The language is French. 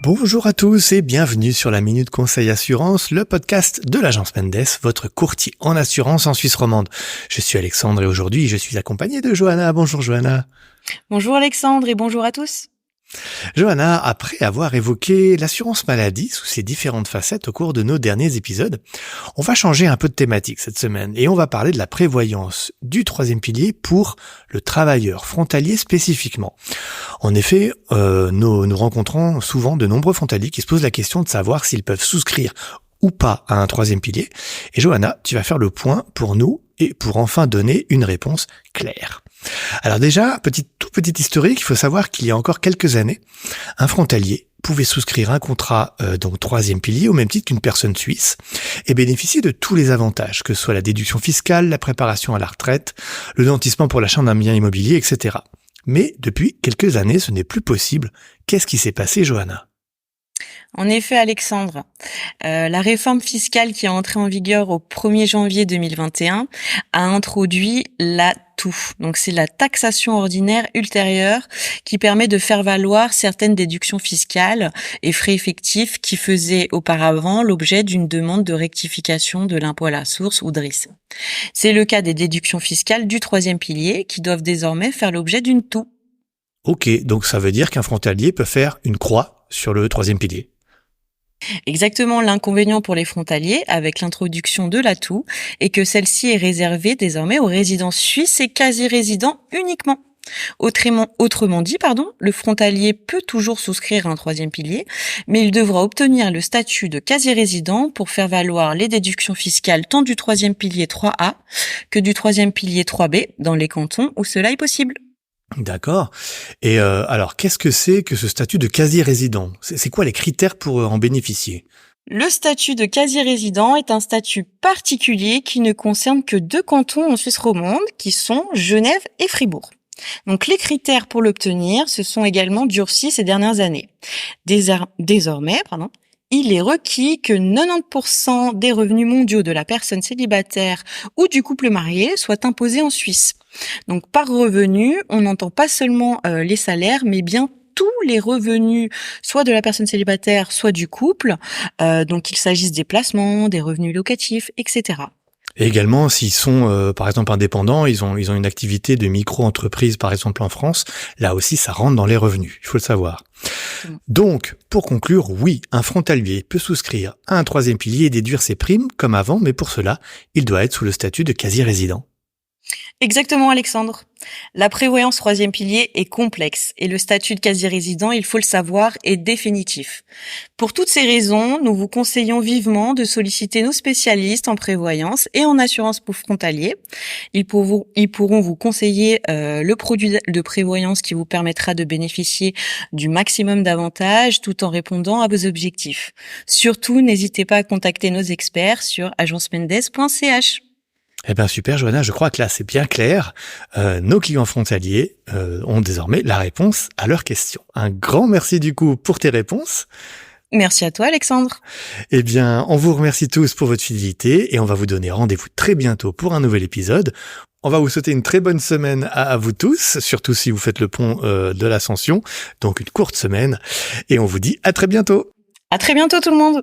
Bonjour à tous et bienvenue sur la Minute Conseil Assurance, le podcast de l'agence Mendes, votre courtier en assurance en Suisse romande. Je suis Alexandre et aujourd'hui je suis accompagné de Johanna. Bonjour Johanna. Bonjour Alexandre et bonjour à tous. Johanna, après avoir évoqué l'assurance maladie sous ses différentes facettes au cours de nos derniers épisodes, on va changer un peu de thématique cette semaine et on va parler de la prévoyance du troisième pilier pour le travailleur frontalier spécifiquement. En effet, nous rencontrons souvent de nombreux frontaliers qui se posent la question de savoir s'ils peuvent souscrire ou pas à un troisième pilier. Et Johanna, tu vas faire le point pour nous et pour enfin donner une réponse claire. Alors déjà, tout petit historique, il faut savoir qu'il y a encore quelques années, un frontalier pouvait souscrire un contrat donc troisième pilier au même titre qu'une personne suisse et bénéficier de tous les avantages, que ce soit la déduction fiscale, la préparation à la retraite, le nantissement pour l'achat d'un bien immobilier, etc. Mais depuis quelques années, ce n'est plus possible. Qu'est-ce qui s'est passé, Johanna ? En effet, Alexandre, la réforme fiscale qui est entrée en vigueur au 1er janvier 2021 a introduit la TOU. Donc c'est la taxation ordinaire ultérieure qui permet de faire valoir certaines déductions fiscales et frais effectifs qui faisaient auparavant l'objet d'une demande de rectification de l'impôt à la source ou DRIS. C'est le cas des déductions fiscales du troisième pilier qui doivent désormais faire l'objet d'une TOU. Ok, donc ça veut dire qu'un frontalier peut faire une croix sur le troisième pilier. Exactement, l'inconvénient pour les frontaliers avec l'introduction de la TOU est que celle-ci est réservée désormais aux résidents suisses et quasi-résidents uniquement. Autrement dit, le frontalier peut toujours souscrire à un troisième pilier, mais il devra obtenir le statut de quasi-résident pour faire valoir les déductions fiscales tant du troisième pilier 3A que du troisième pilier 3B dans les cantons où cela est possible. D'accord. Et alors, qu'est-ce que c'est que ce statut de quasi-résident ? C'est quoi les critères pour en bénéficier ? Le statut de quasi-résident est un statut particulier qui ne concerne que 2 cantons en Suisse romande, qui sont Genève et Fribourg. Donc les critères pour l'obtenir se sont également durcis ces dernières années. Désormais, il est requis que 90% des revenus mondiaux de la personne célibataire ou du couple marié soient imposés en Suisse. Donc par revenu, on n'entend pas seulement les salaires, mais bien tous les revenus, soit de la personne célibataire, soit du couple. Donc qu'il s'agisse des placements, des revenus locatifs, etc. Et également, s'ils sont, par exemple, indépendants, ils ont une activité de micro-entreprise, par exemple, en France, là aussi, ça rentre dans les revenus. Il faut le savoir. Donc, pour conclure, oui, un frontalier peut souscrire à un troisième pilier et déduire ses primes comme avant, mais pour cela, il doit être sous le statut de quasi-résident. Exactement, Alexandre. La prévoyance troisième pilier est complexe et le statut de quasi-résident, il faut le savoir, est définitif. Pour toutes ces raisons, nous vous conseillons vivement de solliciter nos spécialistes en prévoyance et en assurance pour frontalier. Ils pourront vous conseiller le produit de prévoyance qui vous permettra de bénéficier du maximum d'avantages tout en répondant à vos objectifs. Surtout, n'hésitez pas à contacter nos experts sur agencemendes.ch. Eh bien super Johanna, je crois que là c'est bien clair. Nos clients frontaliers ont désormais la réponse à leurs questions. Un grand merci du coup pour tes réponses. Merci à toi Alexandre. Eh bien, on vous remercie tous pour votre fidélité et on va vous donner rendez-vous très bientôt pour un nouvel épisode. On va vous souhaiter une très bonne semaine à vous tous, surtout si vous faites le pont de l'Ascension, donc une courte semaine. Et on vous dit à très bientôt. À très bientôt tout le monde.